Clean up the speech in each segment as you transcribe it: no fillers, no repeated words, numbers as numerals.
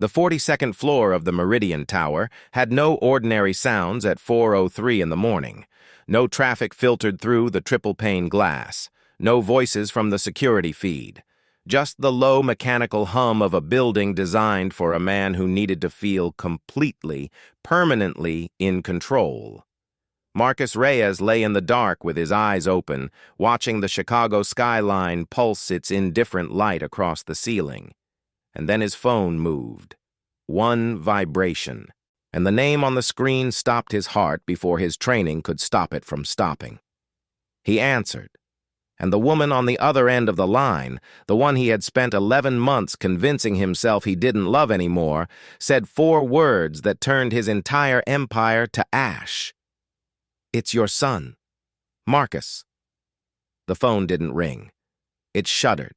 The 42nd floor of the Meridian Tower had no ordinary sounds at 4:03 in the morning. No traffic filtered through the triple-pane glass. No voices from the security feed. Just the low mechanical hum of a building designed for a man who needed to feel completely, permanently in control. Marcus Reyes lay in the dark with his eyes open, watching the Chicago skyline pulse its indifferent light across the ceiling. And then his phone moved. One vibration, and the name on the screen stopped his heart before his training could stop it from stopping. He answered, and the woman on the other end of the line, the one he had spent 11 months convincing himself he didn't love anymore, said 4 words that turned his entire empire to ash. "It's your son, Marcus." The phone didn't ring. It shuddered.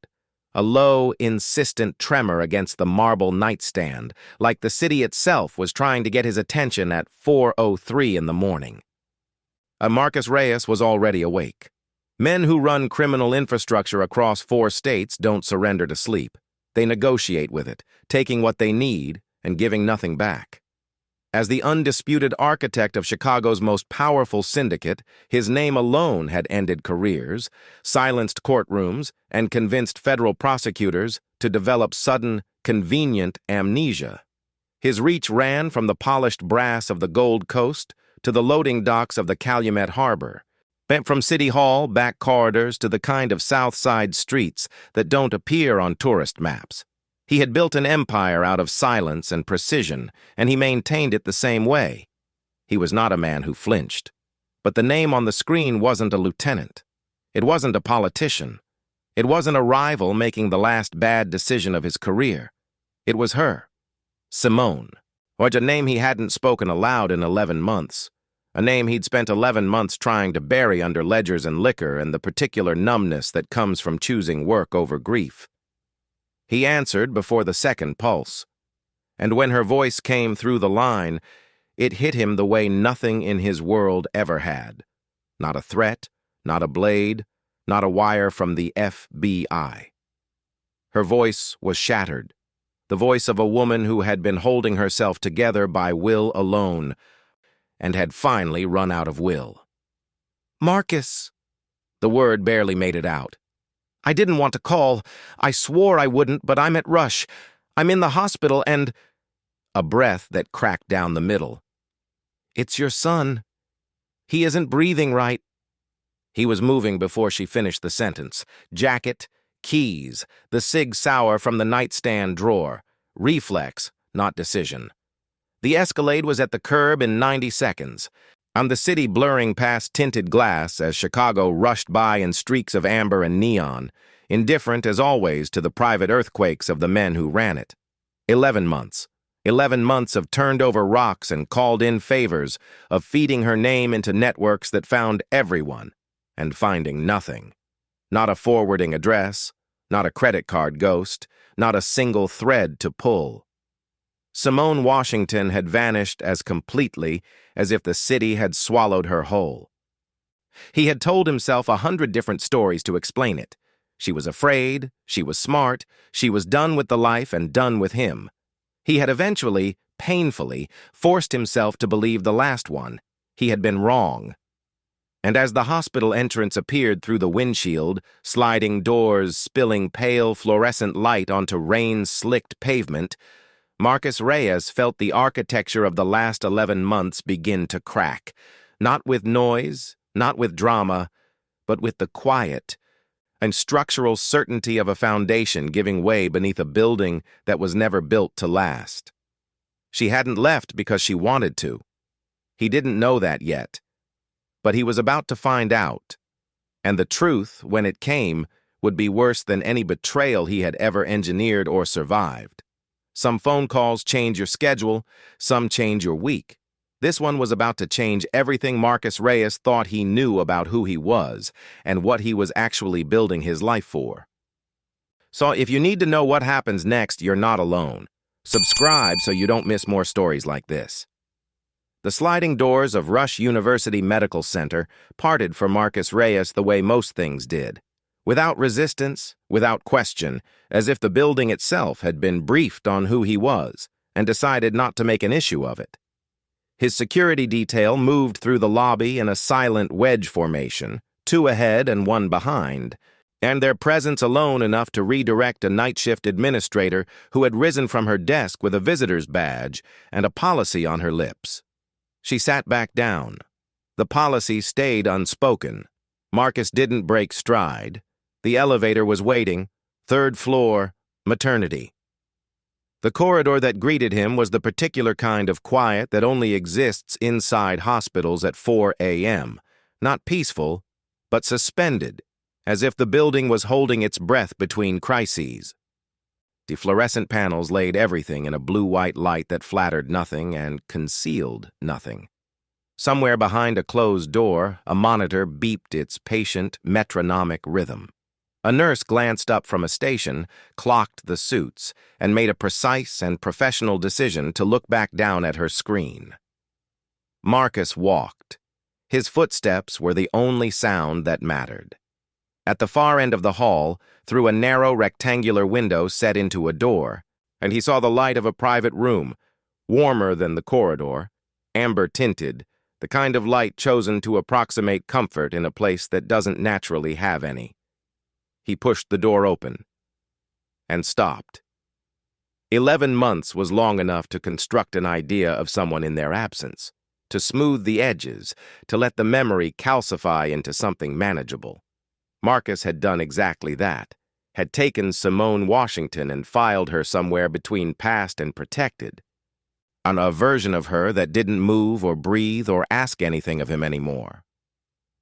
A low, insistent tremor against the marble nightstand, like the city itself was trying to get his attention at 4:03 in the morning. Marcus Reyes was already awake. Men who run criminal infrastructure across 4 states don't surrender to sleep. They negotiate with it, taking what they need and giving nothing back. As the undisputed architect of Chicago's most powerful syndicate, his name alone had ended careers, silenced courtrooms, and convinced federal prosecutors to develop sudden, convenient amnesia. His reach ran from the polished brass of the Gold Coast to the loading docks of the Calumet Harbor, bent from City Hall back corridors to the kind of South Side streets that don't appear on tourist maps. He had built an empire out of silence and precision, and he maintained it the same way. He was not a man who flinched. But the name on the screen wasn't a lieutenant. It wasn't a politician. It wasn't a rival making the last bad decision of his career. It was her, Simone, or a name he hadn't spoken aloud in 11 months. A name he'd spent 11 months trying to bury under ledgers and liquor and the particular numbness that comes from choosing work over grief. He answered before the second pulse, and when her voice came through the line, it hit him the way nothing in his world ever had. Not a threat, not a blade, not a wire from the FBI. Her voice was shattered, the voice of a woman who had been holding herself together by will alone, and had finally run out of will. "Marcus!" The word barely made it out. "I didn't want to call. I swore I wouldn't, but I'm at Rush. I'm in the hospital and—" A breath that cracked down the middle. "It's your son. He isn't breathing right." He was moving before she finished the sentence. Jacket, keys, the Sig Sauer from the nightstand drawer. Reflex, not decision. The Escalade was at the curb in 90 seconds. And the city blurring past tinted glass as Chicago rushed by in streaks of amber and neon, indifferent as always to the private earthquakes of the men who ran it. 11 months. 11 months of turned over rocks and called in favors, of feeding her name into networks that found everyone, and finding nothing. Not a forwarding address, not a credit card ghost, not a single thread to pull. Simone Washington had vanished as completely as if the city had swallowed her whole. He had told himself 100 different stories to explain it. She was afraid, she was smart, she was done with the life and done with him. He had eventually, painfully, forced himself to believe the last one. He had been wrong. And as the hospital entrance appeared through the windshield, sliding doors spilling pale fluorescent light onto rain-slicked pavement, Marcus Reyes felt the architecture of the last 11 months begin to crack, not with noise, not with drama, but with the quiet and structural certainty of a foundation giving way beneath a building that was never built to last. She hadn't left because she wanted to. He didn't know that yet, but he was about to find out, and the truth, when it came, would be worse than any betrayal he had ever engineered or survived. Some phone calls change your schedule, some change your week. This one was about to change everything Marcus Reyes thought he knew about who he was and what he was actually building his life for. So if you need to know what happens next, you're not alone. Subscribe so you don't miss more stories like this. The sliding doors of Rush University Medical Center parted for Marcus Reyes the way most things did. Without resistance, without question, as if the building itself had been briefed on who he was. and decided not to make an issue of it. His security detail moved through the lobby in a silent wedge formation, 2 ahead and 1 behind, and their presence alone enough to redirect a night shift administrator who had risen from her desk with a visitor's badge and a policy on her lips. She sat back down. The policy stayed unspoken. Marcus didn't break stride. The elevator was waiting. 3rd floor, maternity. The corridor that greeted him was the particular kind of quiet that only exists inside hospitals at 4 a.m. Not peaceful, but suspended, as if the building was holding its breath between crises. The fluorescent panels laid everything in a blue-white light that flattered nothing and concealed nothing. Somewhere behind a closed door, a monitor beeped its patient, metronomic rhythm. A nurse glanced up from a station, clocked the suits, and made a precise and professional decision to look back down at her screen. Marcus walked. His footsteps were the only sound that mattered. At the far end of the hall, through a narrow rectangular window set into a door, and he saw the light of a private room, warmer than the corridor, amber-tinted, the kind of light chosen to approximate comfort in a place that doesn't naturally have any. He pushed the door open and stopped. 11 months was long enough to construct an idea of someone in their absence, to smooth the edges, to let the memory calcify into something manageable. Marcus had done exactly that, had taken Simone Washington and filed her somewhere between past and protected, on a version of her that didn't move or breathe or ask anything of him anymore.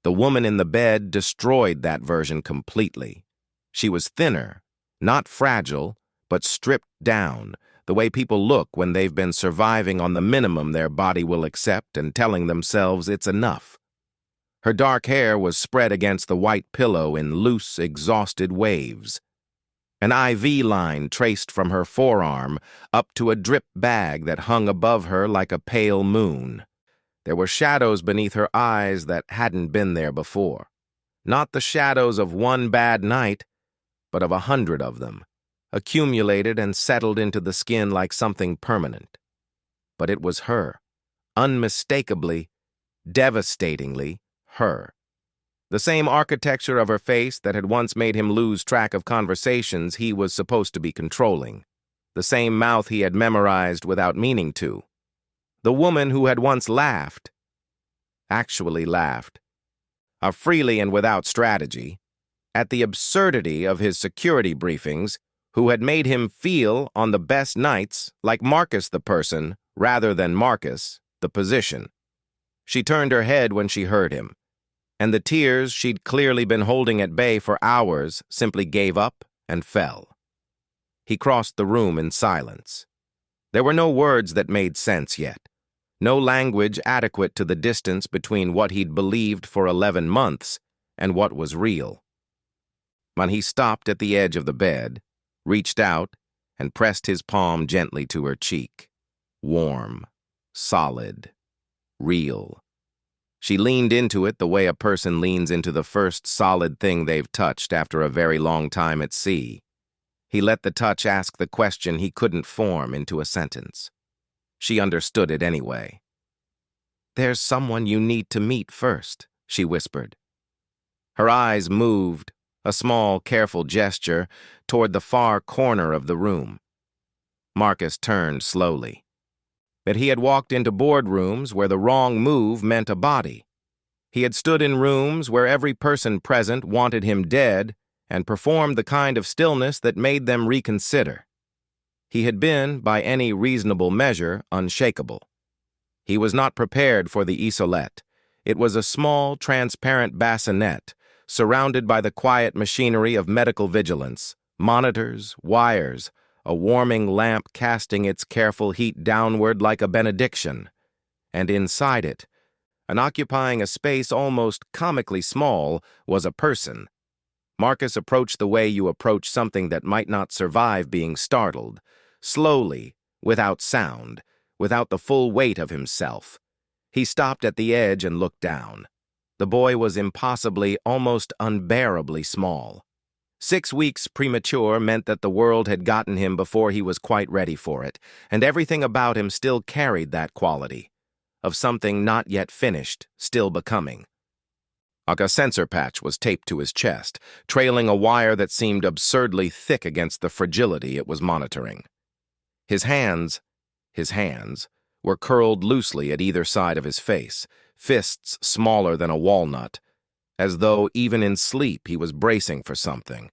The woman in the bed destroyed that version completely. She was thinner, not fragile, but stripped down, the way people look when they've been surviving on the minimum their body will accept and telling themselves it's enough. Her dark hair was spread against the white pillow in loose, exhausted waves. An IV line traced from her forearm up to a drip bag that hung above her like a pale moon. There were shadows beneath her eyes that hadn't been there before. Not the shadows of one bad night, but of 100 of them, accumulated and settled into the skin like something permanent. But it was her, unmistakably, devastatingly her. The same architecture of her face that had once made him lose track of conversations he was supposed to be controlling. The same mouth he had memorized without meaning to. The woman who had once laughed, actually laughed, freely and without strategy, at the absurdity of his security briefings, who had made him feel on the best nights like Marcus the person rather than Marcus the position. She turned her head when she heard him, and the tears she'd clearly been holding at bay for hours simply gave up and fell. He crossed the room in silence. There were no words that made sense yet, no language adequate to the distance between what he'd believed for 11 months and what was real. When he stopped at the edge of the bed, reached out, and pressed his palm gently to her cheek. Warm, solid, real. She leaned into it the way a person leans into the first solid thing they've touched after a very long time at sea. He let the touch ask the question he couldn't form into a sentence. She understood it anyway. "There's someone you need to meet first," she whispered. Her eyes moved, a small, careful gesture, toward the far corner of the room. Marcus turned slowly. But he had walked into boardrooms where the wrong move meant a body. He had stood in rooms where every person present wanted him dead and performed the kind of stillness that made them reconsider. He had been, by any reasonable measure, unshakable. He was not prepared for the isolette. It was a small, transparent bassinet, surrounded by the quiet machinery of medical vigilance, monitors, wires, a warming lamp casting its careful heat downward like a benediction, and inside it, and occupying a space almost comically small, was a person. Marcus approached the way you approach something that might not survive being startled, slowly, without sound, without the full weight of himself. He stopped at the edge and looked down. The boy was impossibly, almost unbearably small. 6 weeks premature meant that the world had gotten him before he was quite ready for it, and everything about him still carried that quality, of something not yet finished, still becoming. A sensor patch was taped to his chest, trailing a wire that seemed absurdly thick against the fragility it was monitoring. His hands, were curled loosely at either side of his face, fists smaller than a walnut, as though even in sleep he was bracing for something.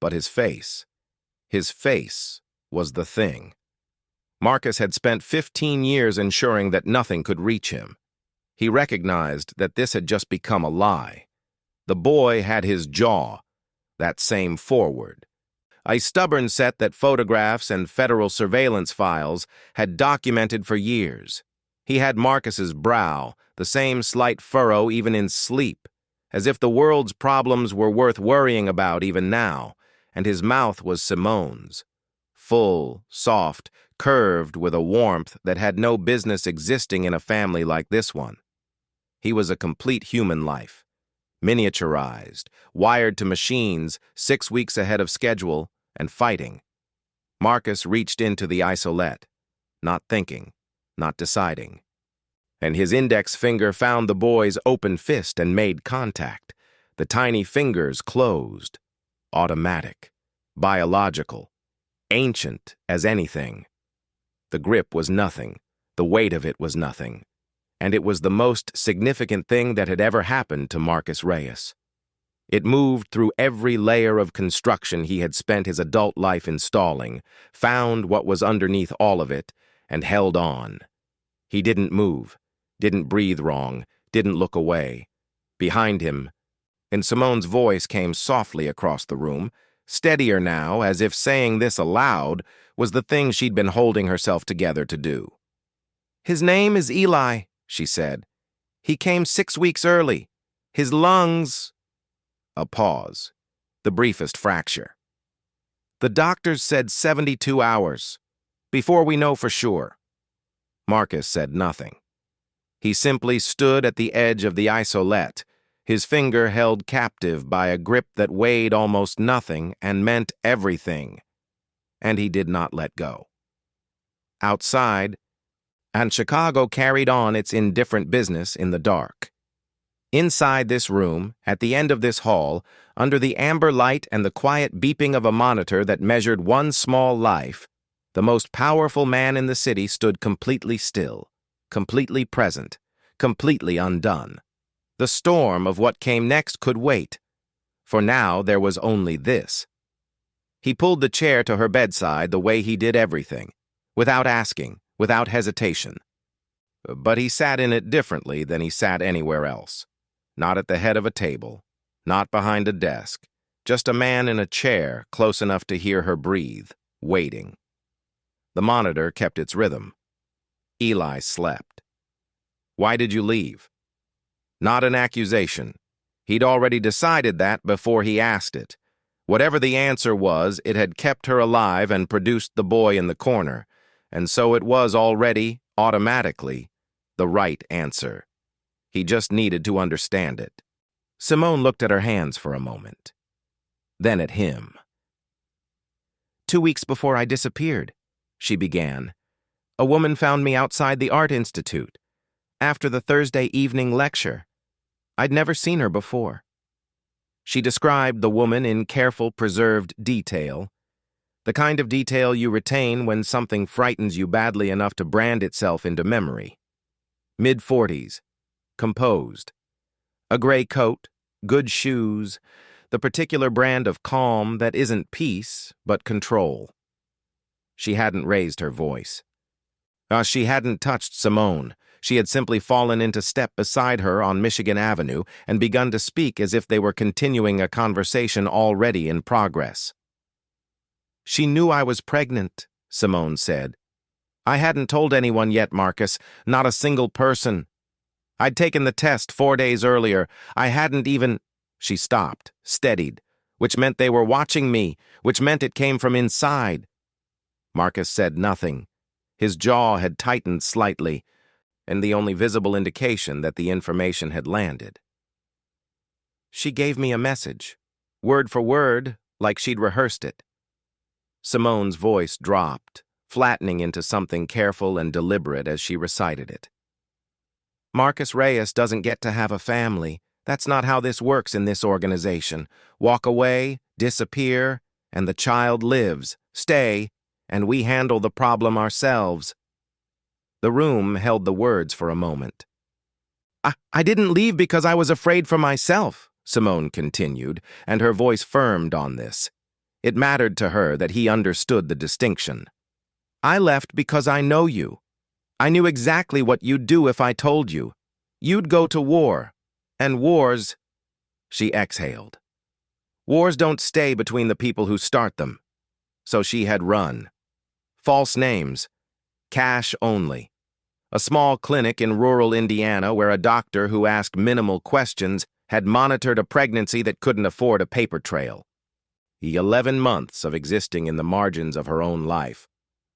But his face was the thing. Marcus had spent 15 years ensuring that nothing could reach him. He recognized that this had just become a lie. The boy had his jaw, that same forward. A stubborn set that photographs and federal surveillance files had documented for years. He had Marcus's brow, the same slight furrow even in sleep, as if the world's problems were worth worrying about even now, and his mouth was Simone's. Full, soft, curved with a warmth that had no business existing in a family like this one. He was a complete human life, miniaturized, wired to machines 6 weeks ahead of schedule, and fighting. Marcus reached into the isolette, not thinking, not deciding. And his index finger found the boy's open fist and made contact. The tiny fingers closed. Automatic, biological, ancient as anything. The grip was nothing, the weight of it was nothing, and it was the most significant thing that had ever happened to Marcus Reyes. It moved through every layer of construction he had spent his adult life installing, found what was underneath all of it, and held on. He didn't move, didn't breathe wrong, didn't look away. Behind him, and Simone's voice came softly across the room, steadier now, as if saying this aloud was the thing she'd been holding herself together to do. "His name is Eli," she said. "He came 6 weeks early. His lungs—" A pause, the briefest fracture. "The doctors said 72 hours, before we know for sure." Marcus said nothing. He simply stood at the edge of the isolette, his finger held captive by a grip that weighed almost nothing and meant everything, and he did not let go. Outside, and Chicago carried on its indifferent business in the dark. Inside this room, at the end of this hall, under the amber light and the quiet beeping of a monitor that measured one small life, the most powerful man in the city stood completely still, completely present, completely undone. The storm of what came next could wait, for now there was only this. He pulled the chair to her bedside the way he did everything, without asking, without hesitation. But he sat in it differently than he sat anywhere else. Not at the head of a table, not behind a desk, just a man in a chair close enough to hear her breathe, waiting. The monitor kept its rhythm. Eli slept. "Why did you leave?" Not an accusation. He'd already decided that before he asked it. Whatever the answer was, it had kept her alive and produced the boy in the corner, and so it was already, automatically, the right answer. He just needed to understand it. Simone looked at her hands for a moment, then at him. 2 weeks before I disappeared, she began, a woman found me outside the Art Institute, after the Thursday evening lecture. I'd never seen her before. She described the woman in careful, preserved detail, the kind of detail you retain when something frightens you badly enough to brand itself into memory. Mid-40s, composed. A gray coat, good shoes, the particular brand of calm that isn't peace, but control. She hadn't raised her voice. She hadn't touched Simone. She had simply fallen into step beside her on Michigan Avenue and begun to speak as if they were continuing a conversation already in progress. "She knew I was pregnant," Simone said. "I hadn't told anyone yet, Marcus, not a single person. I'd taken the test 4 days earlier. I hadn't even—" She stopped, steadied, which meant they were watching me, which meant it came from inside. Marcus said nothing. His jaw had tightened slightly, and the only visible indication that the information had landed. "She gave me a message, word for word, like she'd rehearsed it. Simone's voice dropped, flattening into something careful and deliberate as she recited it. Marcus Reyes doesn't get to have a family. That's not how this works in this organization. Walk away, disappear, and the child lives. Stay, and we handle the problem ourselves. The room held the words for a moment. I didn't leave because I was afraid for myself, Simone continued, and her voice firmed on this. It mattered to her that he understood the distinction. I left because I know you. I knew exactly what you'd do if I told you. You'd go to war. And wars, she exhaled. Wars don't stay between the people who start them. So she had run. False names. Cash only. A small clinic in rural Indiana where a doctor who asked minimal questions had monitored a pregnancy that couldn't afford a paper trail. 11 months of existing in the margins of her own life,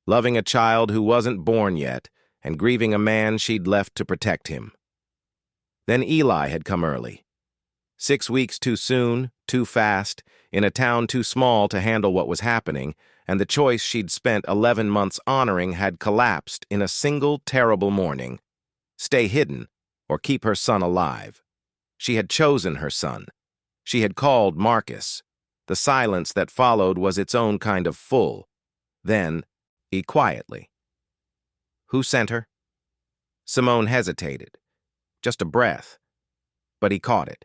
loving a child who wasn't born yet, and grieving a man she'd left to protect him. Then Eli had come early. 6 weeks too soon, too fast, in a town too small to handle what was happening, and the choice she'd spent 11 months honoring had collapsed in a single terrible morning. Stay hidden, or keep her son alive. She had chosen her son. She had called Marcus. The silence that followed was its own kind of full. Then, quietly. Who sent her? Simone hesitated. Just a breath. But he caught it.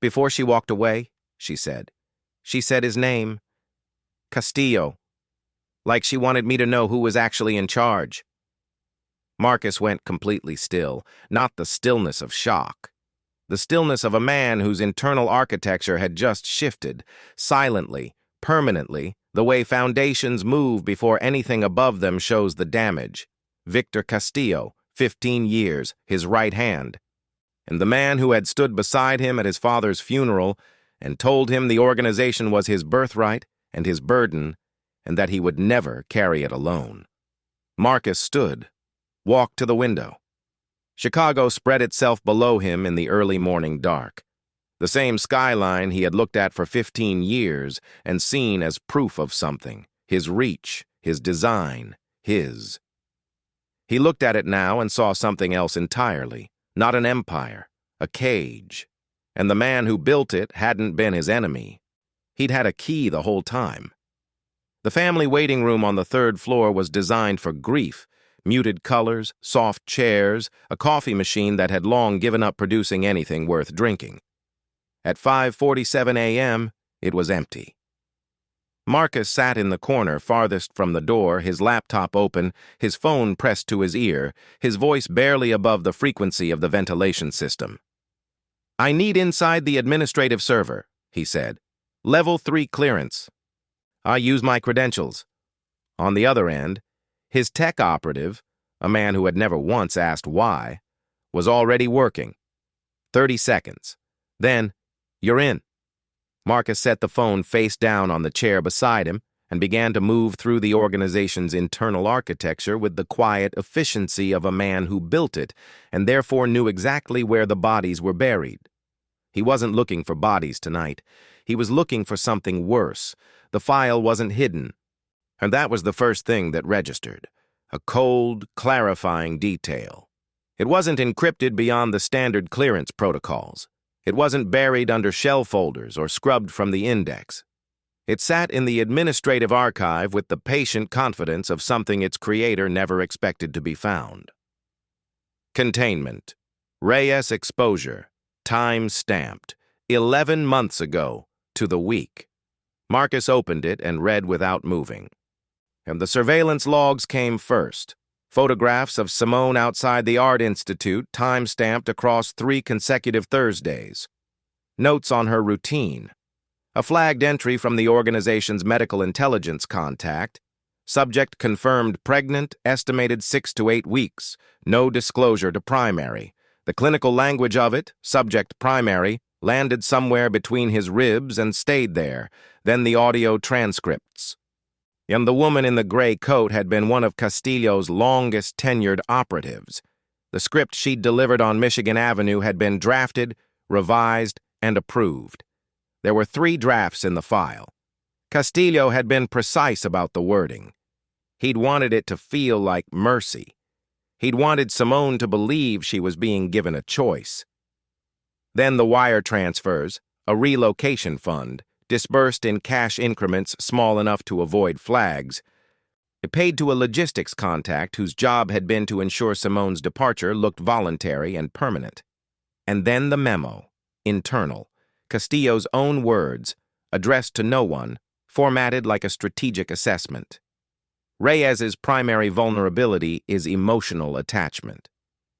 Before she walked away, she said. She said his name. Castillo. Like she wanted me to know who was actually in charge. Marcus went completely still, not the stillness of shock. The stillness of a man whose internal architecture had just shifted, silently, permanently, the way foundations move before anything above them shows the damage. Victor Castillo, 15 years, his right hand. And the man who had stood beside him at his father's funeral and told him the organization was his birthright and his burden, and that he would never carry it alone. Marcus stood, walked to the window. Chicago spread itself below him in the early morning dark. The same skyline he had looked at for 15 years and seen as proof of something, his reach, his design, his. He looked at it now and saw something else entirely, not an empire, a cage. And the man who built it hadn't been his enemy. He'd had a key the whole time. The family waiting room on the 3rd floor was designed for grief. Muted colors, soft chairs, a coffee machine that had long given up producing anything worth drinking. At 5:47 a.m., it was empty. Marcus sat in the corner farthest from the door, his laptop open, his phone pressed to his ear, his voice barely above the frequency of the ventilation system. I need inside the administrative server, he said. Level 3 clearance. I use my credentials. On the other end, his tech operative, a man who had never once asked why, was already working. 30 seconds. Then, you're in. Marcus set the phone face down on the chair beside him and began to move through the organization's internal architecture with the quiet efficiency of a man who built it and therefore knew exactly where the bodies were buried. He wasn't looking for bodies tonight. He was looking for something worse. The file wasn't hidden. And that was the first thing that registered, a cold, clarifying detail. It wasn't encrypted beyond the standard clearance protocols. It wasn't buried under shell folders or scrubbed from the index. It sat in the administrative archive with the patient confidence of something its creator never expected to be found. Containment. Reyes exposure. Time stamped. 11 months ago, to the week. Marcus opened it and read without moving. And the surveillance logs came first. Photographs of Simone outside the Art Institute, time-stamped across 3 consecutive Thursdays. Notes on her routine. A flagged entry from the organization's medical intelligence contact. Subject confirmed pregnant, estimated 6 to 8 weeks. No disclosure to primary. The clinical language of it, subject primary, landed somewhere between his ribs and stayed there. Then the audio transcripts. And the woman in the gray coat had been one of Castillo's longest-tenured operatives. The script she'd delivered on Michigan Avenue had been drafted, revised, and approved. There were 3 drafts in the file. Castillo had been precise about the wording. He'd wanted it to feel like mercy. He'd wanted Simone to believe she was being given a choice. Then the wire transfers, a relocation fund, disbursed in cash increments small enough to avoid flags. It paid to a logistics contact whose job had been to ensure Simone's departure looked voluntary and permanent. And then the memo, internal, Castillo's own words, addressed to no one, formatted like a strategic assessment. Reyes's primary vulnerability is emotional attachment.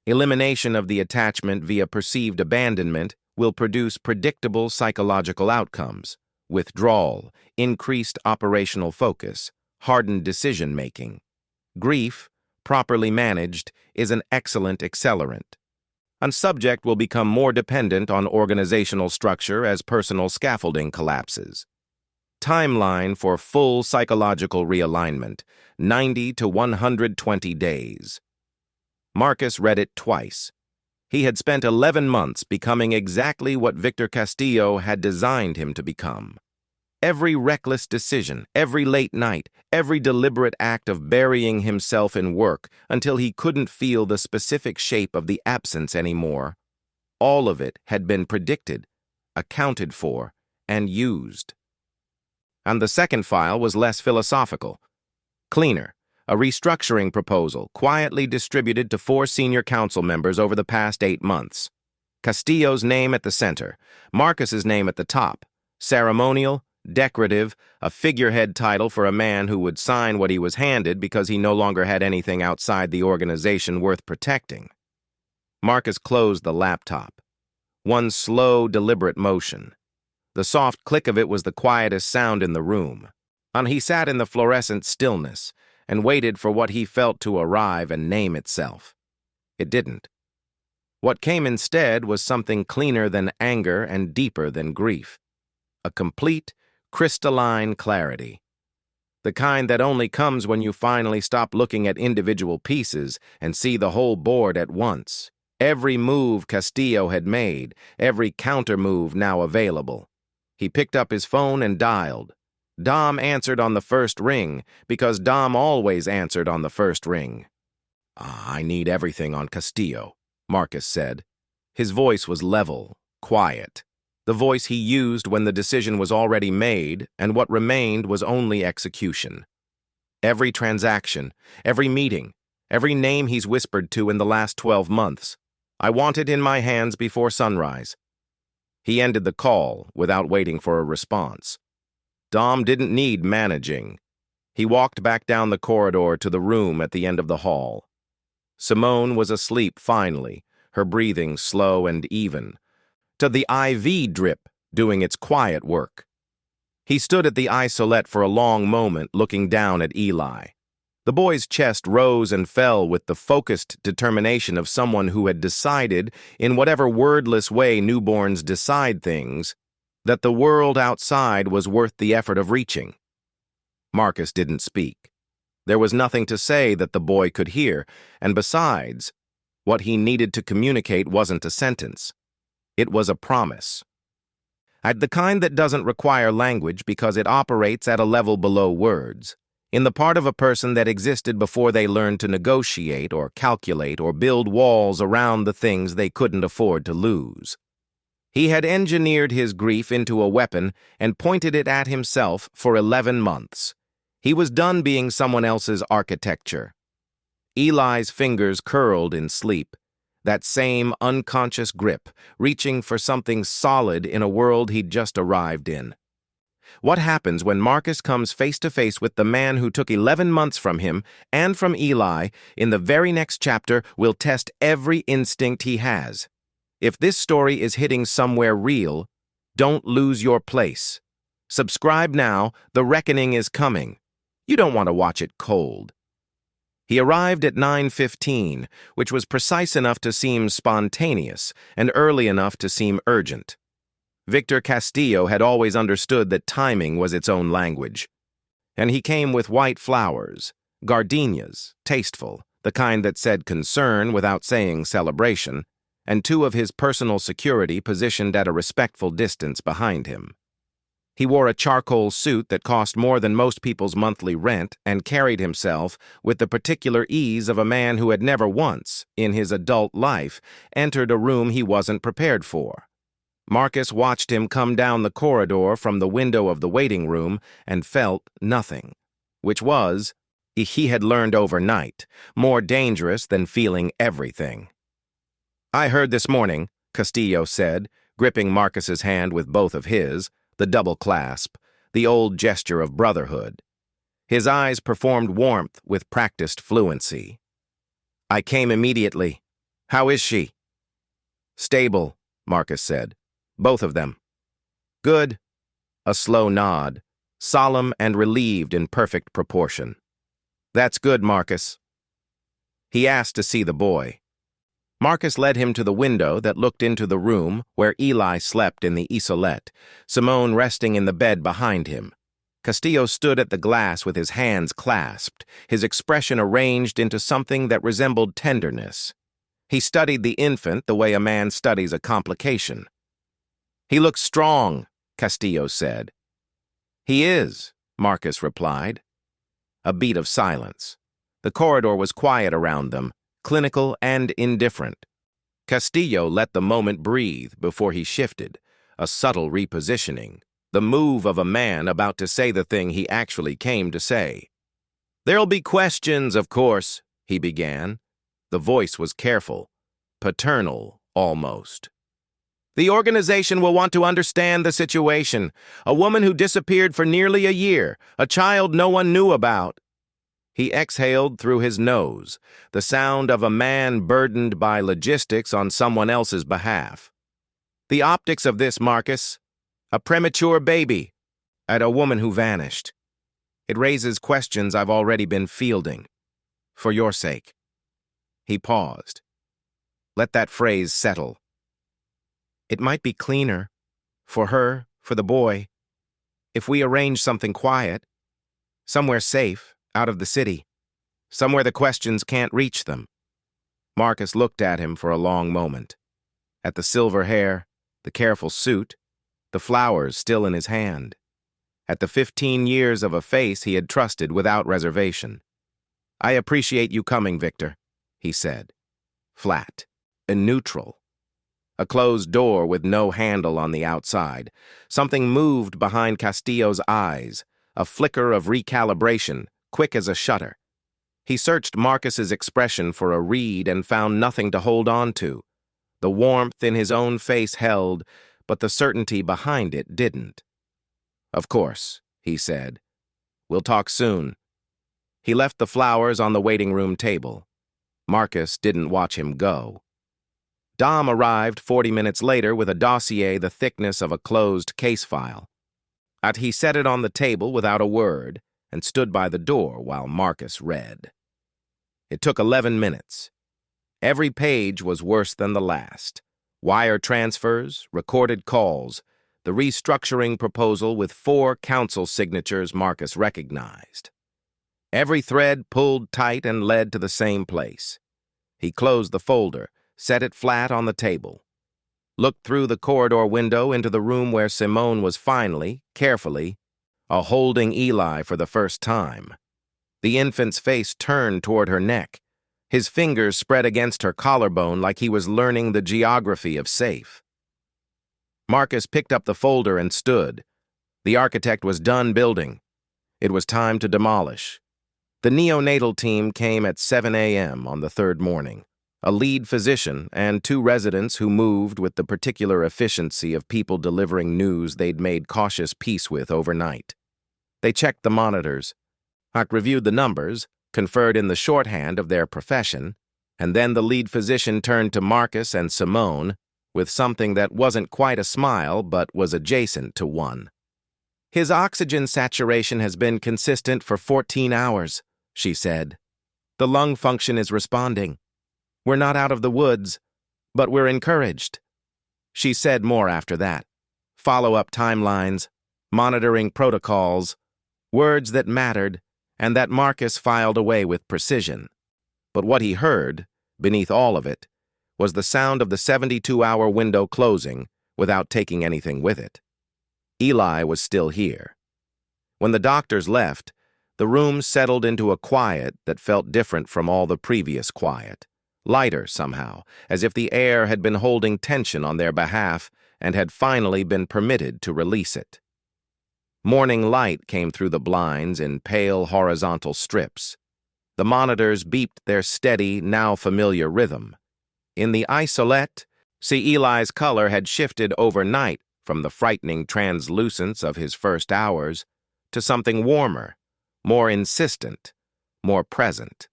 Elimination of the attachment via perceived abandonment will produce predictable psychological outcomes: withdrawal, increased operational focus, hardened decision-making. Grief, properly managed, is an excellent accelerant. A subject will become more dependent on organizational structure as personal scaffolding collapses. Timeline for full psychological realignment, 90 to 120 days. Marcus read it twice. He had spent 11 months becoming exactly what Victor Castillo had designed him to become. Every reckless decision, every late night, every deliberate act of burying himself in work until he couldn't feel the specific shape of the absence anymore. All of it had been predicted, accounted for, and used. And the second file was less philosophical. Cleaner, a restructuring proposal quietly distributed to 4 senior council members over the past 8 months. Castillo's name at the center, Marcus's name at the top. Ceremonial, decorative, a figurehead title for a man who would sign what he was handed because he no longer had anything outside the organization worth protecting. Marcus closed the laptop. One slow, deliberate motion. The soft click of it was the quietest sound in the room. And he sat in the fluorescent stillness and waited for what he felt to arrive and name itself. It didn't. What came instead was something cleaner than anger and deeper than grief. A complete, crystalline clarity. The kind that only comes when you finally stop looking at individual pieces and see the whole board at once. Every move Castillo had made, every counter-move now available. He picked up his phone and dialed. Dom answered on the first ring, because Dom always answered on the first ring. "I need everything on Castillo," Marcus said. His voice was level, quiet. The voice he used when the decision was already made, and what remained was only execution. Every transaction, every meeting, every name he's whispered to in the last 12 months. I want it in my hands before sunrise. He ended the call without waiting for a response. Dom didn't need managing. He walked back down the corridor to the room at the end of the hall. Simone was asleep finally, her breathing slow and even, to the IV drip doing its quiet work. He stood at the isolette for a long moment, looking down at Eli. The boy's chest rose and fell with the focused determination of someone who had decided, in whatever wordless way newborns decide things, that the world outside was worth the effort of reaching. Marcus didn't speak. There was nothing to say that the boy could hear, and besides, what he needed to communicate wasn't a sentence. It was a promise. The kind that doesn't require language because it operates at a level below words, in the part of a person that existed before they learned to negotiate or calculate or build walls around the things they couldn't afford to lose. He had engineered his grief into a weapon and pointed it at himself for 11 months. He was done being someone else's architecture. Eli's fingers curled in sleep, that same unconscious grip, reaching for something solid in a world he'd just arrived in. What happens when Marcus comes face to face with the man who took 11 months from him and from Eli in the very next chapter will test every instinct he has. If this story is hitting somewhere real, don't lose your place. Subscribe now, the reckoning is coming. You don't want to watch it cold. He arrived at 9:15, which was precise enough to seem spontaneous and early enough to seem urgent. Victor Castillo had always understood that timing was its own language. And he came with white flowers, gardenias, tasteful, the kind that said concern without saying celebration, and 2 of his personal security positioned at a respectful distance behind him. He wore a charcoal suit that cost more than most people's monthly rent and carried himself with the particular ease of a man who had never once, in his adult life, entered a room he wasn't prepared for. Marcus watched him come down the corridor from the window of the waiting room and felt nothing, which was, he had learned overnight, more dangerous than feeling everything. "I heard this morning," Castillo said, gripping Marcus's hand with both of his, the double clasp, the old gesture of brotherhood. His eyes performed warmth with practiced fluency. "I came immediately. How is she?" "Stable," Marcus said. "Both of them." "Good." A slow nod, solemn and relieved in perfect proportion. "That's good, Marcus." He asked to see the boy. Marcus led him to the window that looked into the room where Eli slept in the isolette, Simone resting in the bed behind him. Castillo stood at the glass with his hands clasped, his expression arranged into something that resembled tenderness. He studied the infant the way a man studies a complication. "He looks strong," Castillo said. "He is," Marcus replied. A beat of silence. The corridor was quiet around them, clinical and indifferent. Castillo let the moment breathe before he shifted, a subtle repositioning, the move of a man about to say the thing he actually came to say. "There'll be questions, of course," he began. The voice was careful, paternal almost. "The organization will want to understand the situation. A woman who disappeared for nearly a year, a child no one knew about." He exhaled through his nose, the sound of a man burdened by logistics on someone else's behalf. "The optics of this, Marcus. A premature baby, and a woman who vanished. It raises questions I've already been fielding. For your sake." He paused. Let that phrase settle. "It might be cleaner, for her, for the boy, if we arrange something quiet, somewhere safe, out of the city, somewhere the questions can't reach them." Marcus looked at him for a long moment, at the silver hair, the careful suit, the flowers still in his hand, at the 15 years of a face he had trusted without reservation. "I appreciate you coming, Victor," he said, flat and neutral. A closed door with no handle on the outside. Something moved behind Castillo's eyes, a flicker of recalibration, quick as a shutter. He searched Marcus's expression for a read and found nothing to hold on to. The warmth in his own face held, but the certainty behind it didn't. "Of course," he said. "We'll talk soon." He left the flowers on the waiting room table. Marcus didn't watch him go. Dom arrived 40 minutes later with a dossier the thickness of a closed case file. He set it on the table without a word and stood by the door while Marcus read. It took 11 minutes. Every page was worse than the last. Wire transfers, recorded calls, the restructuring proposal with 4 council signatures Marcus recognized. Every thread pulled tight and led to the same place. He closed the folder, set it flat on the table, looked through the corridor window into the room where Simone was finally, carefully, holding Eli for the first time. The infant's face turned toward her neck, his fingers spread against her collarbone like he was learning the geography of safe. Marcus picked up the folder and stood. The architect was done building. It was time to demolish. The neonatal team came at 7 a.m. on the 3rd morning. A lead physician and 2 residents who moved with the particular efficiency of people delivering news they'd made cautious peace with overnight. They checked the monitors, reviewed the numbers, conferred in the shorthand of their profession, and then the lead physician turned to Marcus and Simone with something that wasn't quite a smile but was adjacent to one. "His oxygen saturation has been consistent for 14 hours, she said. "The lung function is responding. We're not out of the woods, but we're encouraged." She said more after that. Follow-up timelines, monitoring protocols, words that mattered and that Marcus filed away with precision. But what he heard, beneath all of it, was the sound of the 72-hour window closing without taking anything with it. Eli was still here. When the doctors left, the room settled into a quiet that felt different from all the previous quiet. Lighter somehow, as if the air had been holding tension on their behalf and had finally been permitted to release it. Morning light came through the blinds in pale horizontal strips. The monitors beeped their steady, now familiar rhythm. In the isolette, Eli's color had shifted overnight from the frightening translucence of his first hours to something warmer, more insistent, more present.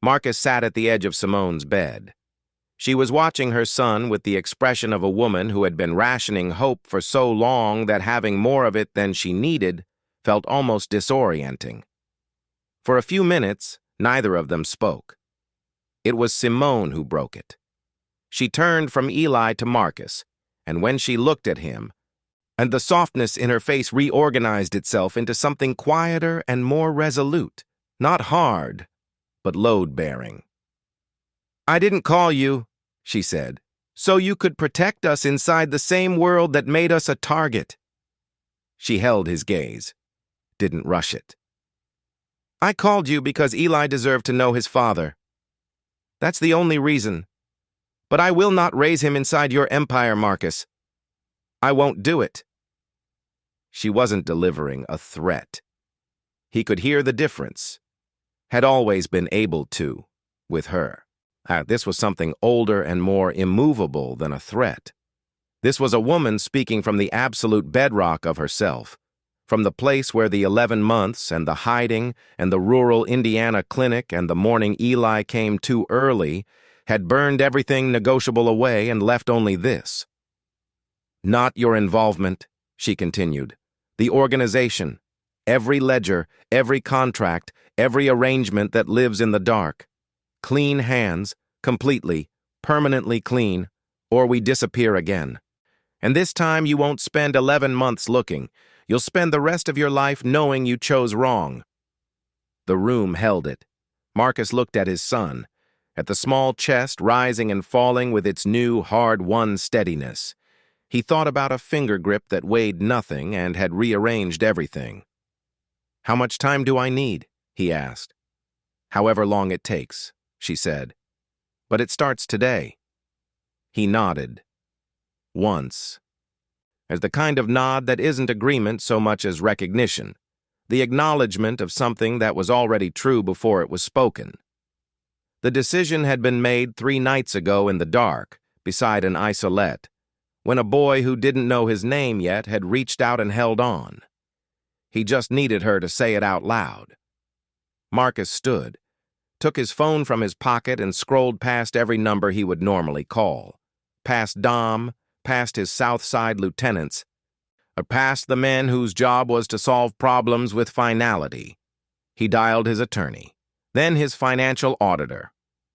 Marcus sat at the edge of Simone's bed. She was watching her son with the expression of a woman who had been rationing hope for so long that having more of it than she needed felt almost disorienting. For a few minutes, neither of them spoke. It was Simone who broke it. She turned from Eli to Marcus, and when she looked at him, and the softness in her face reorganized itself into something quieter and more resolute, not hard, but load-bearing. "I didn't call you," she said, "so you could protect us inside the same world that made us a target." She held his gaze, didn't rush it. "I called you because Eli deserved to know his father. That's the only reason. But I will not raise him inside your empire, Marcus. I won't do it." She wasn't delivering a threat. He could hear the difference. Had always been able to, with her. This was something older and more immovable than a threat. This was a woman speaking from the absolute bedrock of herself, from the place where the 11 months and the hiding and the rural Indiana clinic and the morning Eli came too early had burned everything negotiable away and left only this. "Not your involvement," she continued. "The organization, every ledger, every contract, every arrangement that lives in the dark. Clean hands, completely, permanently clean, or we disappear again. And this time you won't spend 11 months looking. You'll spend the rest of your life knowing you chose wrong." The room held it. Marcus looked at his son, at the small chest rising and falling with its new, hard-won steadiness. He thought about a finger grip that weighed nothing and had rearranged everything. "How much time do I need?" he asked. "However long it takes," she said. "But it starts today." He nodded. Once. As the kind of nod that isn't agreement so much as recognition, the acknowledgement of something that was already true before it was spoken. The decision had been made 3 nights ago in the dark, beside an isolette, when a boy who didn't know his name yet had reached out and held on. He just needed her to say it out loud. Marcus stood, took his phone from his pocket and scrolled past every number he would normally call. Past Dom, past his South Side lieutenants, past the men whose job was to solve problems with finality. He dialed his attorney, then his financial auditor.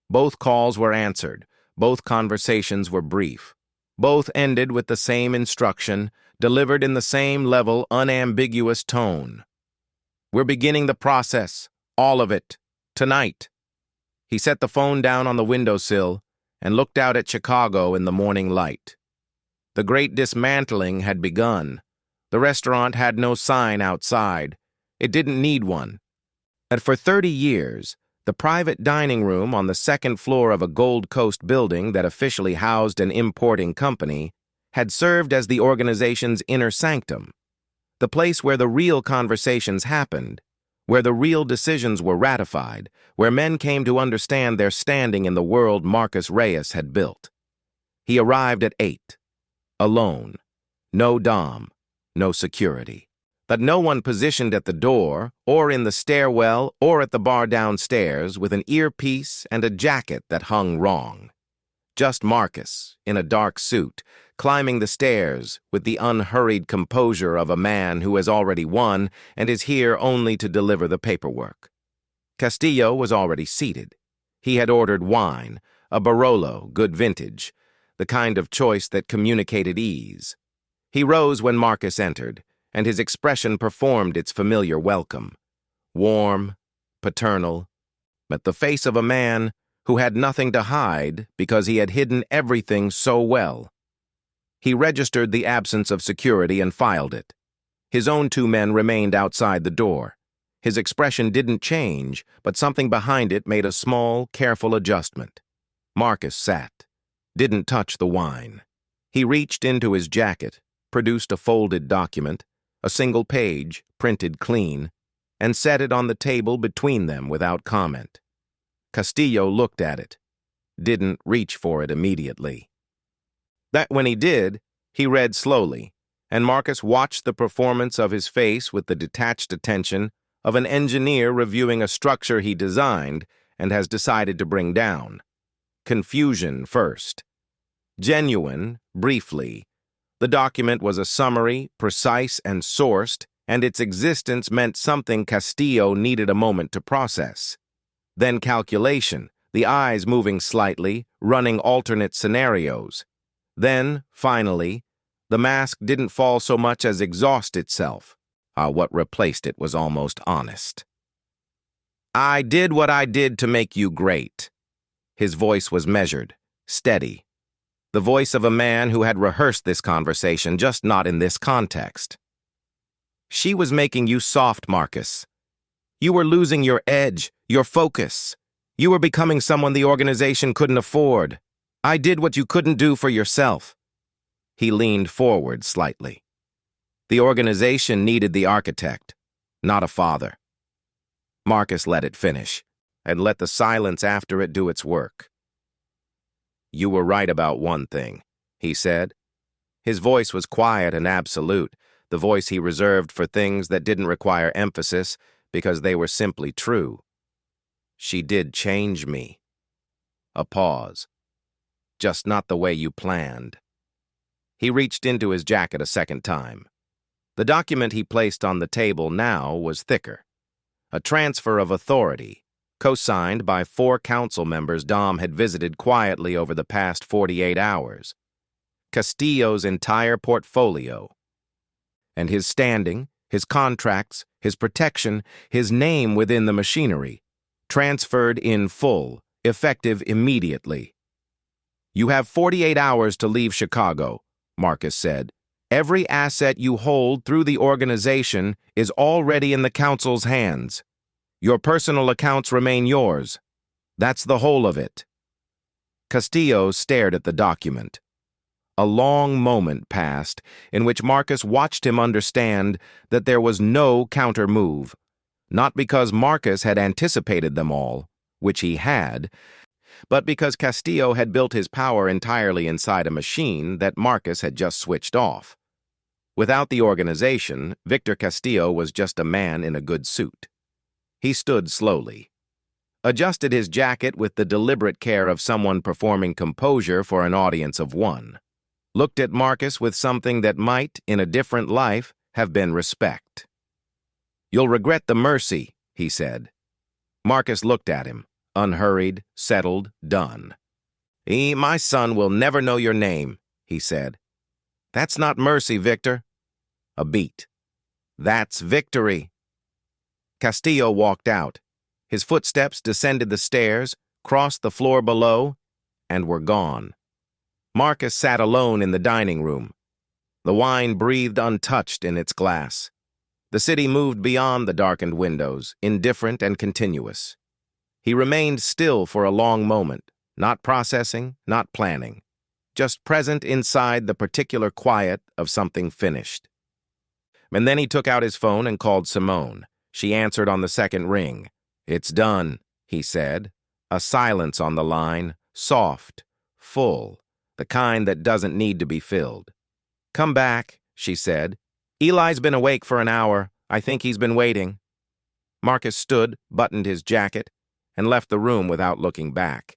Both calls were answered. Both conversations were brief. Both ended with the same instruction, delivered in the same level, unambiguous tone. "We're beginning the process, all of it, tonight." He set the phone down on the windowsill and looked out at Chicago in the morning light. The great dismantling had begun. The restaurant had no sign outside. It didn't need one. And for 30 years, the private dining room on the 2nd floor of a Gold Coast building that officially housed an importing company had served as the organization's inner sanctum, the place where the real conversations happened, where the real decisions were ratified, where men came to understand their standing in the world Marcus Reyes had built. He arrived at 8, alone, no dom, no security. But no one positioned at the door, or in the stairwell, or at the bar downstairs with an earpiece and a jacket that hung wrong. Just Marcus, in a dark suit, climbing the stairs with the unhurried composure of a man who has already won and is here only to deliver the paperwork. Castillo was already seated. He had ordered wine, a Barolo, good vintage, the kind of choice that communicated ease. He rose when Marcus entered, and his expression performed its familiar welcome. Warm, paternal, but the face of a man who had nothing to hide because he had hidden everything so well. He registered the absence of security and filed it. His own 2 men remained outside the door. His expression didn't change, but something behind it made a small, careful adjustment. Marcus sat, didn't touch the wine. He reached into his jacket, produced a folded document, a single page, printed clean, and set it on the table between them without comment. Castillo looked at it, didn't reach for it immediately. That when he did, he read slowly, and Marcus watched the performance of his face with the detached attention of an engineer reviewing a structure he designed and has decided to bring down. Confusion first. Genuine, briefly. The document was a summary, precise, and sourced, and its existence meant something Castillo needed a moment to process. Then calculation, the eyes moving slightly, running alternate scenarios. Then, finally, the mask didn't fall so much as exhaust itself. What replaced it was almost honest. "I did what I did to make you great." His voice was measured, steady. The voice of a man who had rehearsed this conversation, just not in this context. "She was making you soft, Marcus. You were losing your edge, your focus. You were becoming someone the organization couldn't afford. I did what you couldn't do for yourself." He leaned forward slightly. The organization needed the architect, not a father. Marcus let it finish, and let the silence after it do its work. "You were right about one thing," he said. His voice was quiet and absolute, the voice he reserved for things that didn't require emphasis because they were simply true. "She did change me." A pause. "Just not the way you planned." He reached into his jacket a second time. The document he placed on the table now was thicker. A transfer of authority, co-signed by 4 council members Dom had visited quietly over the past 48 hours. Castillo's entire portfolio. And his standing, his contracts, his protection, his name within the machinery, transferred in full, effective immediately. "You have 48 hours to leave Chicago," Marcus said. "Every asset you hold through the organization is already in the council's hands. Your personal accounts remain yours. That's the whole of it." Castillo stared at the document. A long moment passed in which Marcus watched him understand that there was no counter-move, not because Marcus had anticipated them all, which he had, but because Castillo had built his power entirely inside a machine that Marcus had just switched off. Without the organization, Victor Castillo was just a man in a good suit. He stood slowly, adjusted his jacket with the deliberate care of someone performing composure for an audience of 1, looked at Marcus with something that might, in a different life, have been respect. "You'll regret the mercy," he said. Marcus looked at him, unhurried, settled, done. My son will never know your name," he said. "That's not mercy, Victor." A beat. "That's victory." Castillo walked out. His footsteps descended the stairs, crossed the floor below, and were gone. Marcus sat alone in the dining room. The wine breathed untouched in its glass. The city moved beyond the darkened windows, indifferent and continuous. He remained still for a long moment, not processing, not planning, just present inside the particular quiet of something finished. And then he took out his phone and called Simone. She answered on the second ring. "It's done," he said. A silence on the line, soft, full, the kind that doesn't need to be filled. "Come back," she said. "Eli's been awake for an hour. I think he's been waiting." Marcus stood, buttoned his jacket, and left the room without looking back.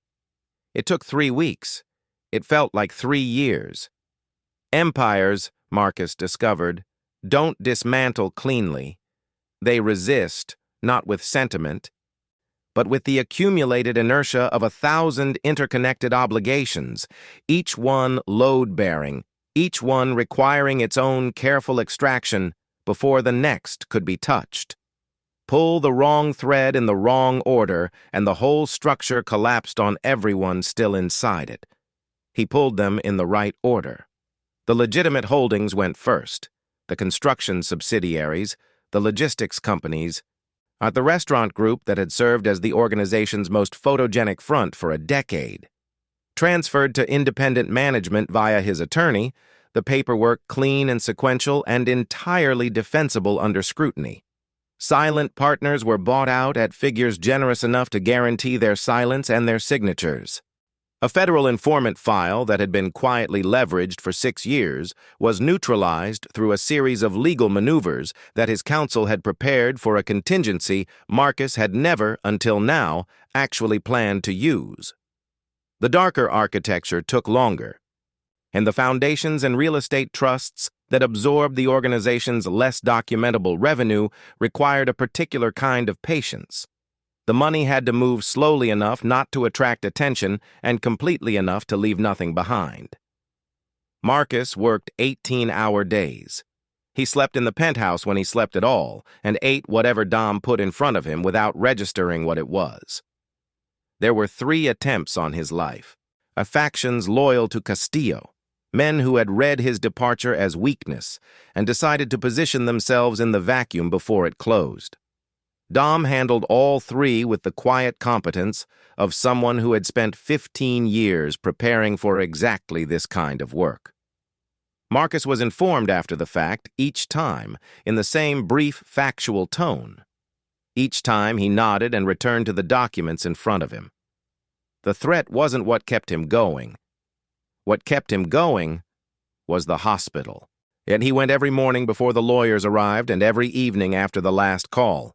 It took 3 weeks. It felt like 3 years. Empires, Marcus discovered, don't dismantle cleanly. They resist, not with sentiment, but with the accumulated inertia of 1,000 interconnected obligations, each one load-bearing, each one requiring its own careful extraction before the next could be touched. Pull the wrong thread in the wrong order, and the whole structure collapsed on everyone still inside it. He pulled them in the right order. The legitimate holdings went first, the construction subsidiaries, the logistics companies, the restaurant group that had served as the organization's most photogenic front for a decade. Transferred to independent management via his attorney, the paperwork clean and sequential and entirely defensible under scrutiny. Silent partners were bought out at figures generous enough to guarantee their silence and their signatures. A federal informant file that had been quietly leveraged for 6 years was neutralized through a series of legal maneuvers that his counsel had prepared for a contingency Marcus had never, until now, actually planned to use. The darker architecture took longer, and the foundations and real estate trusts that absorbed the organization's less documentable revenue required a particular kind of patience. The money had to move slowly enough not to attract attention and completely enough to leave nothing behind. Marcus worked 18-hour days. He slept in the penthouse when he slept at all, and ate whatever Dom put in front of him without registering what it was. There were 3 attempts on his life. Factions loyal to Castillo, men who had read his departure as weakness and decided to position themselves in the vacuum before it closed. Dom handled all 3 with the quiet competence of someone who had spent 15 years preparing for exactly this kind of work. Marcus was informed after the fact each time in the same brief, factual tone. Each time he nodded and returned to the documents in front of him. The threat wasn't what kept him going. What kept him going was the hospital. And he went every morning before the lawyers arrived and every evening after the last call.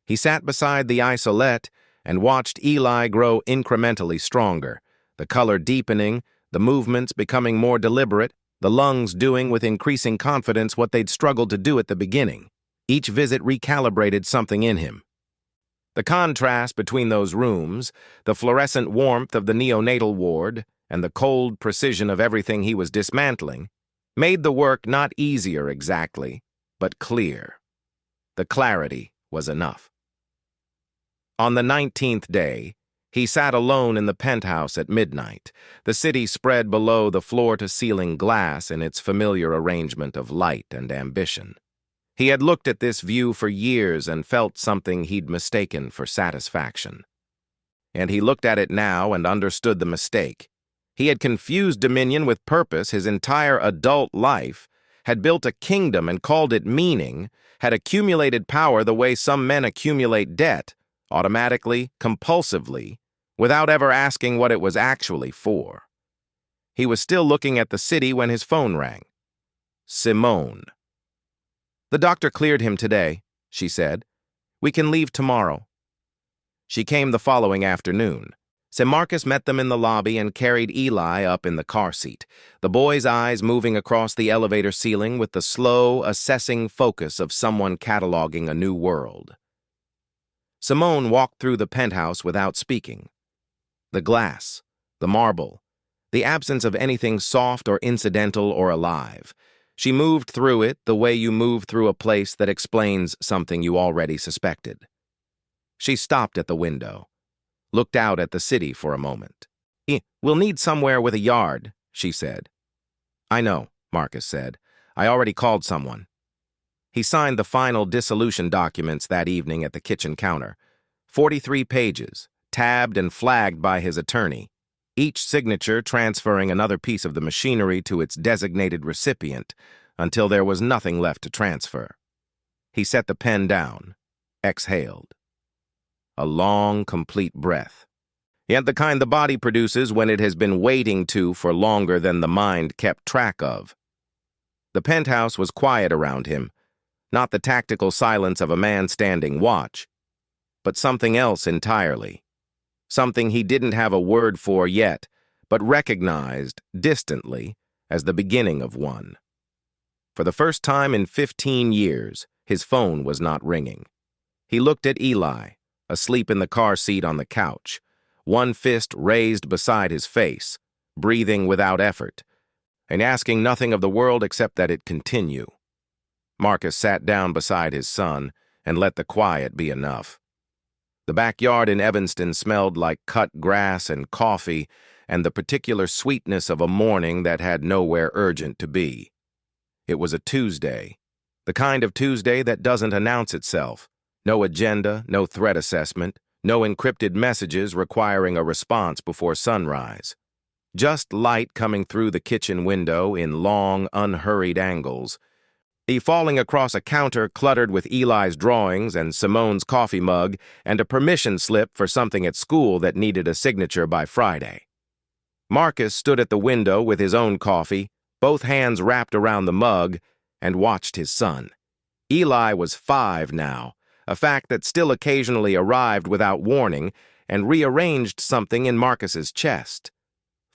He sat beside the isolette and watched Eli grow incrementally stronger, the color deepening, the movements becoming more deliberate, the lungs doing with increasing confidence what they'd struggled to do at the beginning. Each visit recalibrated something in him. The contrast between those rooms, the fluorescent warmth of the neonatal ward, and the cold precision of everything he was dismantling, made the work not easier exactly, but clear. The clarity was enough. On the 19th day, he sat alone in the penthouse at midnight, the city spread below the floor-to-ceiling glass in its familiar arrangement of light and ambition. He had looked at this view for years and felt something he'd mistaken for satisfaction. And he looked at it now and understood the mistake. He had confused dominion with purpose his entire adult life, had built a kingdom and called it meaning, had accumulated power the way some men accumulate debt, automatically, compulsively, without ever asking what it was actually for. He was still looking at the city when his phone rang. Simone. "The doctor cleared him today," she said. "We can leave tomorrow." She came the following afternoon. Marcus met them in the lobby and carried Eli up in the car seat, the boy's eyes moving across the elevator ceiling with the slow, assessing focus of someone cataloging a new world. Simone walked through the penthouse without speaking. The glass, the marble, the absence of anything soft or incidental or alive. She moved through it the way you move through a place that explains something you already suspected. She stopped at the window, looked out at the city for a moment. "We'll need somewhere with a yard," she said. "I know," Marcus said. "I already called someone." He signed the final dissolution documents that evening at the kitchen counter. 43 pages, tabbed and flagged by his attorney, each signature transferring another piece of the machinery to its designated recipient until there was nothing left to transfer. He set the pen down, exhaled. A long, complete breath. Yet the kind the body produces when it has been waiting to for longer than the mind kept track of. The penthouse was quiet around him, not the tactical silence of a man standing watch, but something else entirely. Something he didn't have a word for yet, but recognized, distantly, as the beginning of one. For the first time in 15 years, his phone was not ringing. He looked at Eli, asleep in the car seat on the couch, one fist raised beside his face, breathing without effort, and asking nothing of the world except that it continue. Marcus sat down beside his son and let the quiet be enough. The backyard in Evanston smelled like cut grass and coffee and the particular sweetness of a morning that had nowhere urgent to be. It was a Tuesday, the kind of Tuesday that doesn't announce itself. No agenda, no threat assessment, no encrypted messages requiring a response before sunrise. Just light coming through the kitchen window in long, unhurried angles. He falling across a counter cluttered with Eli's drawings and Simone's coffee mug and a permission slip for something at school that needed a signature by Friday. Marcus stood at the window with his own coffee, both hands wrapped around the mug, and watched his son. Eli was 5 now, a fact that still occasionally arrived without warning and rearranged something in Marcus's chest.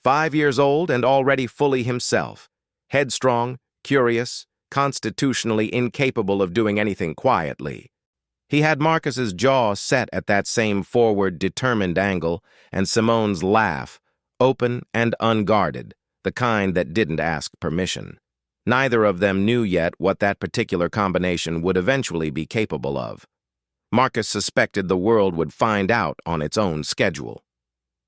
5 years old and already fully himself, headstrong, curious, constitutionally incapable of doing anything quietly. He had Marcus's jaw set at that same forward, determined angle, and Simone's laugh, open and unguarded, the kind that didn't ask permission. Neither of them knew yet what that particular combination would eventually be capable of. Marcus suspected the world would find out on its own schedule.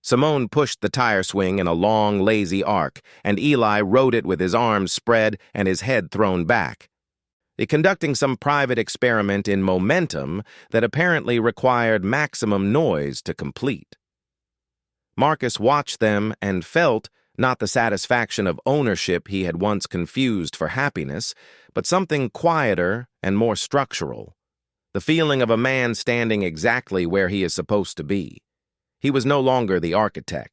Simone pushed the tire swing in a long, lazy arc, and Eli rode it with his arms spread and his head thrown back, conducting some private experiment in momentum that apparently required maximum noise to complete. Marcus watched them and felt not the satisfaction of ownership he had once confused for happiness, but something quieter and more structural. The feeling of a man standing exactly where he is supposed to be. He was no longer the architect.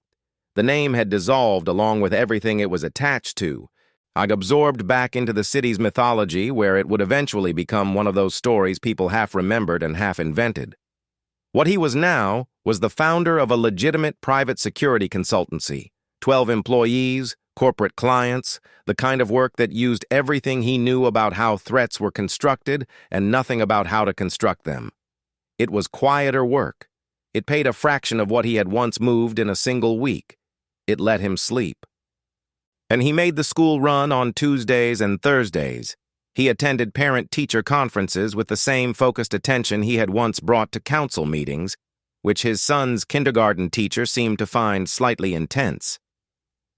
The name had dissolved along with everything it was attached to, absorbed back into the city's mythology where it would eventually become one of those stories people half remembered and half invented. What he was now was the founder of a legitimate private security consultancy, 12 employees, corporate clients, the kind of work that used everything he knew about how threats were constructed and nothing about how to construct them. It was quieter work. It paid a fraction of what he had once moved in a single week. It let him sleep. And he made the school run on Tuesdays and Thursdays. He attended parent-teacher conferences with the same focused attention he had once brought to council meetings, which his son's kindergarten teacher seemed to find slightly intense.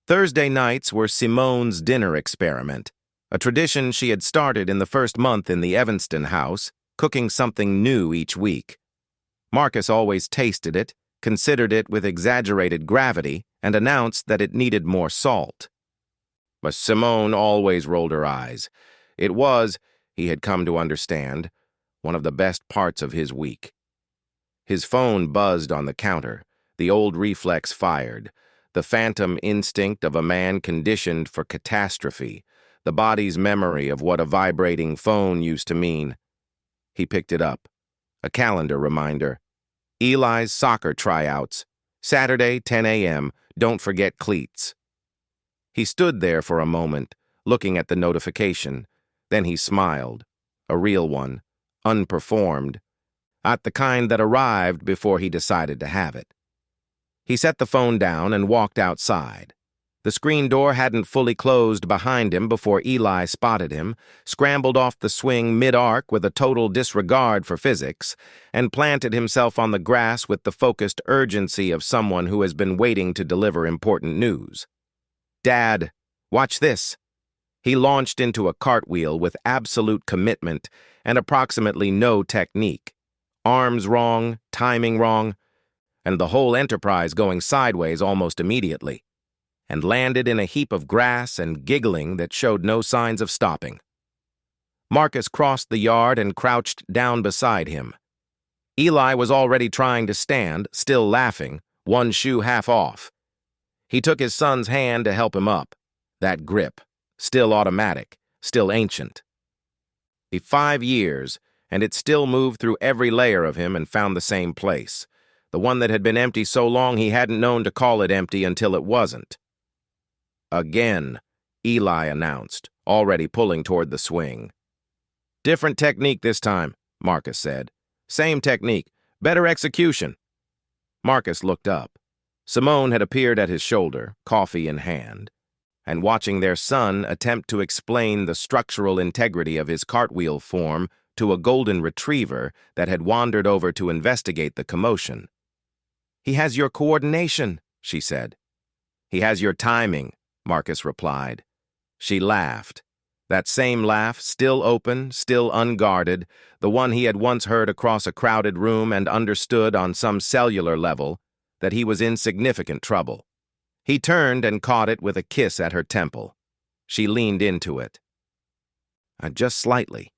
Thursday nights were Simone's dinner experiment, a tradition she had started in the first month in the Evanston house, cooking something new each week. Marcus always tasted it, considered it with exaggerated gravity, and announced that it needed more salt. But Simone always rolled her eyes. It was, he had come to understand, one of the best parts of his week. His phone buzzed on the counter, the old reflex fired, the phantom instinct of a man conditioned for catastrophe, the body's memory of what a vibrating phone used to mean. He picked it up. A calendar reminder. Eli's soccer tryouts. Saturday, 10 a.m. Don't forget cleats. He stood there for a moment, looking at the notification. Then he smiled. A real one. Unperformed. At the kind that arrived before he decided to have it. He set the phone down and walked outside. The screen door hadn't fully closed behind him before Eli spotted him, scrambled off the swing mid-arc with a total disregard for physics, and planted himself on the grass with the focused urgency of someone who has been waiting to deliver important news. "Dad, watch this." He launched into a cartwheel with absolute commitment and approximately no technique. Arms wrong, timing wrong, and the whole enterprise going sideways almost immediately, and landed in a heap of grass and giggling that showed no signs of stopping. Marcus crossed the yard and crouched down beside him. Eli was already trying to stand, still laughing, one shoe half off. He took his son's hand to help him up. That grip, still automatic, still ancient. 5 years, and it still moved through every layer of him and found the same place, the one that had been empty so long he hadn't known to call it empty until it wasn't. "Again," Eli announced, already pulling toward the swing. "Different technique this time," Marcus said. "Same technique, better execution." Marcus looked up. Simone had appeared at his shoulder, coffee in hand, and watching their son attempt to explain the structural integrity of his cartwheel form, to a golden retriever that had wandered over to investigate the commotion. "He has your coordination," she said. "He has your timing," Marcus replied. She laughed. That same laugh, still open, still unguarded, the one he had once heard across a crowded room and understood on some cellular level that he was in significant trouble. He turned and caught it with a kiss at her temple. She leaned into it. Just slightly.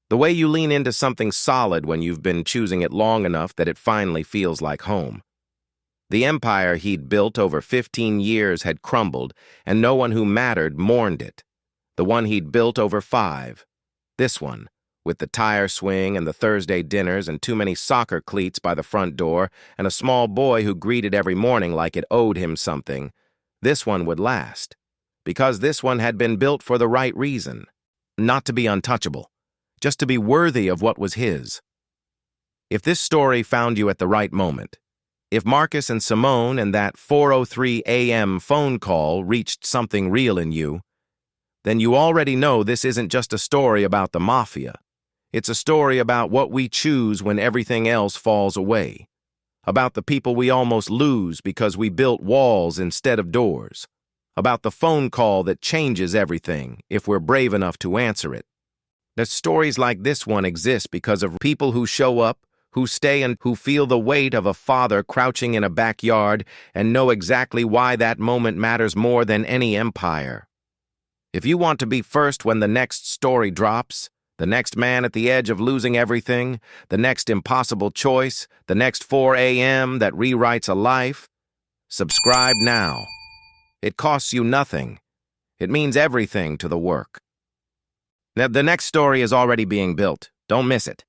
The way you lean into something solid when you've been choosing it long enough that it finally feels like home. The empire he'd built over 15 years had crumbled, and no one who mattered mourned it. The one he'd built over 5. This one, with the tire swing and the Thursday dinners and too many soccer cleats by the front door and a small boy who greeted every morning like it owed him something, this one would last. Because this one had been built for the right reason. Not to be untouchable, just to be worthy of what was his. If this story found you at the right moment, if Marcus and Simone and that 4:03 a.m. phone call reached something real in you, then you already know this isn't just a story about the Mafia. It's a story about what we choose when everything else falls away. About the people we almost lose because we built walls instead of doors. About the phone call that changes everything if we're brave enough to answer it. The stories like this one exist because of people who show up, who stay, and who feel the weight of a father crouching in a backyard and know exactly why that moment matters more than any empire. If you want to be first when the next story drops, the next man at the edge of losing everything, the next impossible choice, the next 4 a.m. that rewrites a life, subscribe now. It costs you nothing. It means everything to the work. Now, the next story is already being built. Don't miss it.